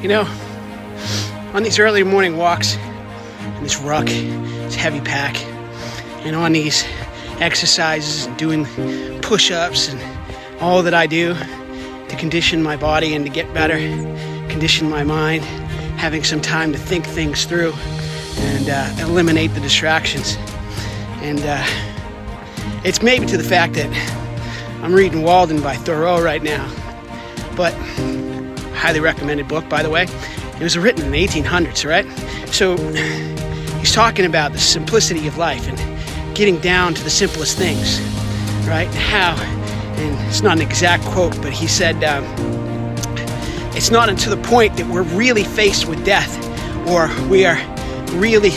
You know, on these early morning walks, in this ruck, this heavy pack, and on these exercises and doing push-ups and all that I do to condition my body and to get better, condition my mind, having some time to think things through and eliminate the distractions. And it's maybe to the fact that I'm reading Walden by Thoreau right now, but highly recommended book, by the way. It was written in the 1800s, right? So he's talking about the simplicity of life and getting down to the simplest things, right? How, and it's not an exact quote, but he said, it's not until the point that we're really faced with death, or we are really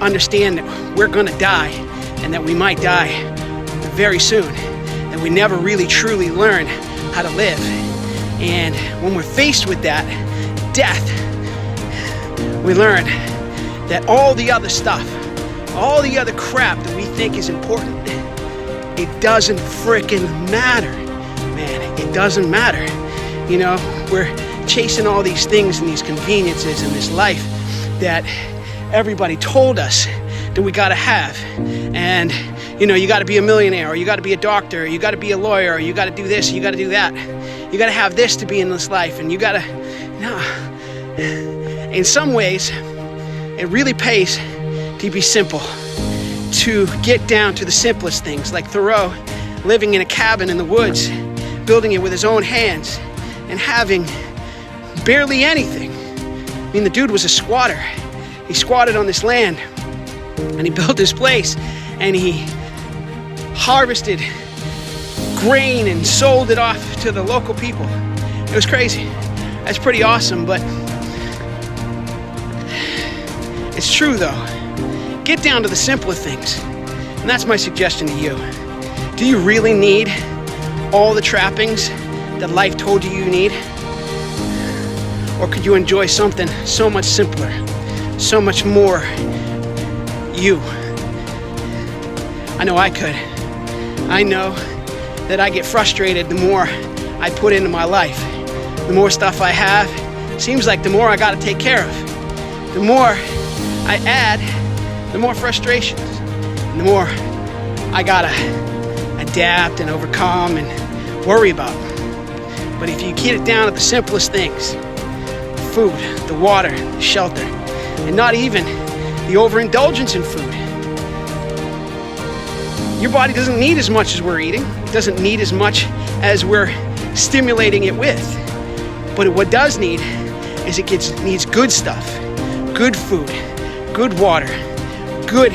understand that we're gonna die and that we might die very soon, that we never really truly learn how to live. And when we're faced with that death, we learn that all the other stuff, all the other crap that we think is important, it doesn't frickin' matter, man. It doesn't matter. You know, we're chasing all these things and these conveniences in this life that everybody told us that we gotta have. And you know, you gotta be a millionaire, or you gotta be a doctor, or you gotta be a lawyer, or you gotta do this, or you gotta do that. You gotta have this to be in this life, and you gotta, no. In some ways, it really pays to be simple, to get down to the simplest things, like Thoreau, living in a cabin in the woods, building it with his own hands, and having barely anything. I mean, the dude was a squatter. He squatted on this land, and he built this place, and he harvested grain and sold it off to the local people. It was crazy. That's pretty awesome, but it's true though. Get down to the simpler things. And that's my suggestion to you. Do you really need all the trappings that life told you you need? Or could you enjoy something so much simpler, so much more you? I know I could. I know that I get frustrated the more I put into my life. The more stuff I have, seems like the more I gotta take care of. The more I add, the more frustrations. And the more I gotta adapt and overcome and worry about. But if you get it down to the simplest things, the food, the water, the shelter, and not even the overindulgence in food. Your body doesn't need as much as we're eating. It doesn't need as much as we're stimulating it with. But what it does need is needs good stuff, good food, good water, good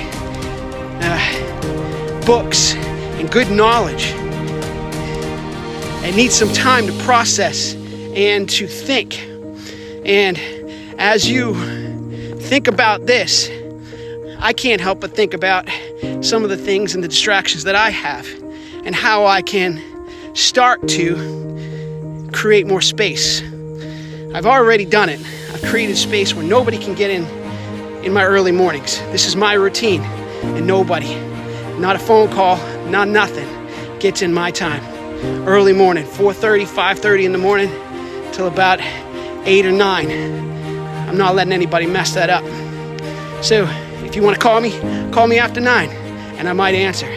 books, and good knowledge. It needs some time to process and to think. And as you think about this, I can't help but think about some of the things and the distractions that I have and how I can start to create more space. I've already done it. I've created space where nobody can get in my early mornings. This is my routine, and nobody, not a phone call, not nothing, gets in my time. Early morning, 4:30, 5:30 in the morning till about 8 or 9. I'm not letting anybody mess that up. So if you want to call me after 9, and I might answer.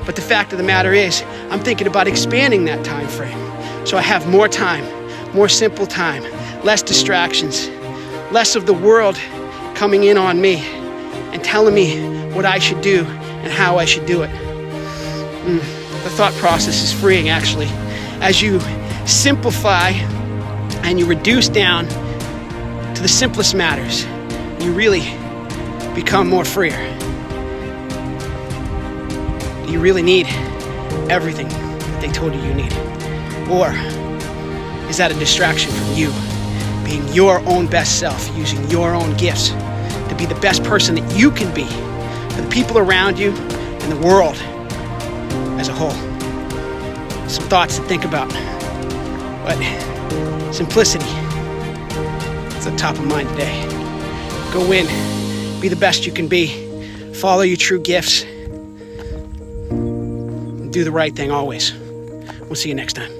But the fact of the matter is, I'm thinking about expanding that time frame. So I have more time, more simple time, less distractions, less of the world coming in on me and telling me what I should do and how I should do it. The thought process is freeing, actually. As you simplify and you reduce down to the simplest matters, you really become more freer. Do you really need everything that they told you you need? Or is that a distraction from you being your own best self, using your own gifts to be the best person that you can be for the people around you and the world as a whole? Some thoughts to think about. But simplicity is at the top of mind today. Go in, be the best you can be, follow your true gifts, and do the right thing always. We'll see you next time.